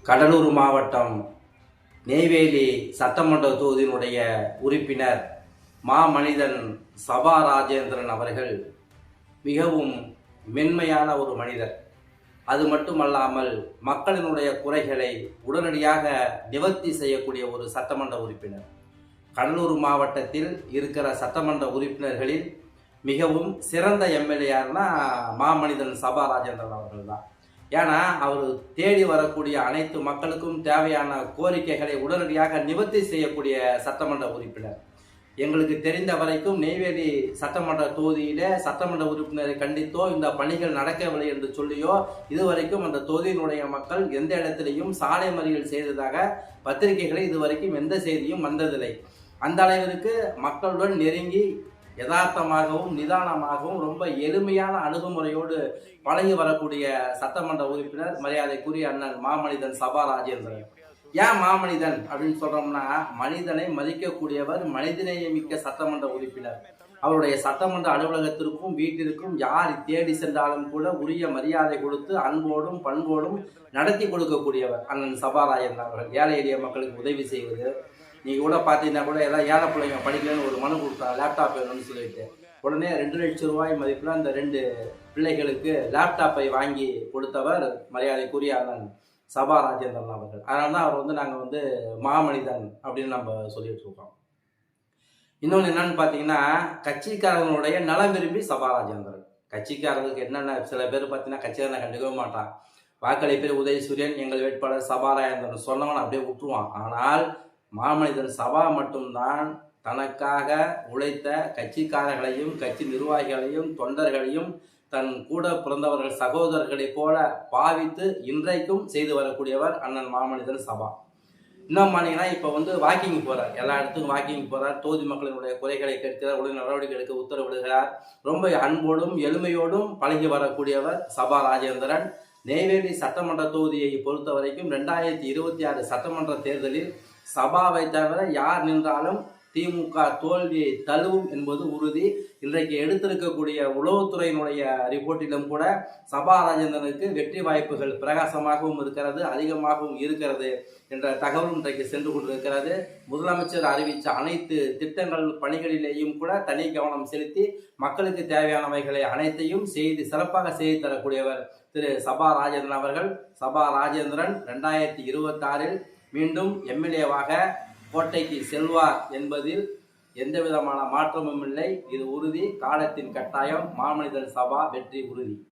கடலூர் மாவட்டம் நெய்வேலி சட்டமன்ற தொகுதியினுடைய உறுப்பினர் மாமனிதன் சபா ராஜேந்திரன் அவர்கள் மிகவும் மென்மையான ஒரு மனிதர். அது மட்டுமல்லாமல் மக்களினுடைய குறைகளை உடனடியாக நிவர்த்தி செய்யக்கூடிய ஒரு சட்டமன்ற உறுப்பினர். கடலூர் மாவட்டத்தில் இருக்கிற சட்டமன்ற உறுப்பினர்களில் மிகவும் சிறந்த எம்எல்ஏன்னா மாமனிதன் சபா ராஜேந்திரன் அவர்கள் தான். ஏன்னா அவர் தேடி வரக்கூடிய அனைத்து மக்களுக்கும் தேவையான கோரிக்கைகளை உடனடியாக நிவர்த்தி செய்யக்கூடிய சட்டமன்ற உறுப்பினர். எங்களுக்கு தெரிந்த வரைக்கும் நெய்வேலி சட்டமன்ற தொகுதியில சட்டமன்ற உறுப்பினரை கண்டித்தோ இந்த பணிகள் நடக்கவில்லை என்று சொல்லியோ இதுவரைக்கும் அந்த தொகுதியினுடைய மக்கள் எந்த இடத்திலையும் சாலை மறியல் செய்ததாக பத்திரிகைகளை இதுவரைக்கும் எந்த செய்தியும் வந்ததில்லை. அந்த அளவிற்கு மக்களுடன் நெருங்கி யதார்த்தமாகவும் நிதானமாகவும் ரொம்ப எளிமையான அணுகுமுறையோடு பழகி வரக்கூடிய சட்டமன்ற உறுப்பினர் மரியாதைக்குரிய அண்ணன் மாமனிதன் சபா ராஜேந்திரன். ஏன் மாமனிதன் அப்படின்னு சொல்றோம்னா, மனிதனை மதிக்கக்கூடியவர், மனிதநேயமிக்க சட்டமன்ற உறுப்பினர். அவருடைய சட்டமன்ற அலுவலகத்திற்கும் வீட்டிற்கும் யார் தேடி சென்றாலும் கூட உரிய மரியாதை கொடுத்து அன்போடும் பண்போடும் நடத்தி கொடுக்கக்கூடியவர் அண்ணன் சபா ராஜேந்திரன் அவர்கள். ஏழை எளிய மக்களுக்கு உதவி செய்வது. நீங்கள் கூட பார்த்தீங்கன்னா கூட ஏதாவது ஏழை பிள்ளைங்க படிக்கலன்னு ஒரு மனு கொடுத்தா லேப்டாப் வேணும்னு சொல்லிட்டு உடனே 2 லட்சம் ரூபாய் மதிப்பில் அந்த 2 பிள்ளைகளுக்கு லேப்டாப்பை வாங்கி கொடுத்தவர் மரியாதைக்குரிய அண்ணன் சபா ராஜேந்திரன் அவர்கள். அதனால தான் அவர் நாங்கள் மாமனிதன் அப்படின்னு நம்ம சொல்லிட்டு இருக்கோம். இன்னொன்று என்னன்னு பார்த்தீங்கன்னா, கட்சிக்காரர்களுடைய நலம் விரும்பி சபா ராஜேந்திரன். கட்சிக்காரர்களுக்கு என்னென்ன சில பேர் பார்த்தீங்கன்னா கட்சிக்காரனை கண்டுக்கவே மாட்டான். வாக்களிப்பேர் உதயசூரியன் எங்கள் வேட்பாளர் சபா ராஜேந்திரன் சொன்னவன் அப்படியே விட்டுருவான். ஆனால் மாமனிதன் சபா மட்டும்தான் தனக்காக உழைத்த கட்சிக்காரர்களையும் கட்சி நிர்வாகிகளையும் தொண்டர்களையும் தன் கூட பிறந்தவர்கள் சகோதரர்களைப் போல பாவித்து இன்றைக்கும் செய்து வரக்கூடியவர் அண்ணன் மாமனிதன் சபா. இன்னும் பார்த்தீங்கன்னா இப்போ வாக்கிங் போகிறார், எல்லா இடத்துக்கும் வாக்கிங் போகிறார், தொகுதி மக்களினுடைய குறைகளை கேட்கிறார், உடனே நடவடிக்கை எடுக்க உத்தரவிடுகிறார். ரொம்ப அன்போடும் எளிமையோடும் பழகி வரக்கூடியவர் சபா ராஜேந்திரன். நெய்வேலி சட்டமன்ற தொகுதியை பொறுத்த வரைக்கும் 2026 சட்டமன்ற தேர்தலில் சபாவை தவிர யார் நின்றாலும் திமுக தோல்வியை தழுவும் என்பது உறுதி. இன்றைக்கு எடுத்திருக்கக்கூடிய உளவுத்துறையினுடைய ரிப்போர்ட்டிலும் கூட சபா ராஜேந்திரனுக்கு வெற்றி வாய்ப்புகள் பிரகாசமாகவும் இருக்கிறது, அதிகமாகவும் இருக்கிறது என்ற தகவல் இன்றைக்கு சென்று கொண்டிருக்கிறது. முதலமைச்சர் அறிவித்த அனைத்து திட்டங்கள் பணிகளிலேயும் கூட தனி கவனம் செலுத்தி மக்களுக்கு தேவையானவைகளை அனைத்தையும் சிறப்பாக செய்து தரக்கூடியவர் திரு சபா ராஜேந்திரன் அவர்கள். சபா ராஜேந்திரன் 2026 மீண்டும் எம்எல்ஏவாக கோட்டைக்கு செல்வார் என்பதில் எந்த விதமான மாற்றமும் இல்லை. இது உறுதி, காலத்தின் கட்டாயம். மாமனிதன் சபா வெற்றி உறுதி.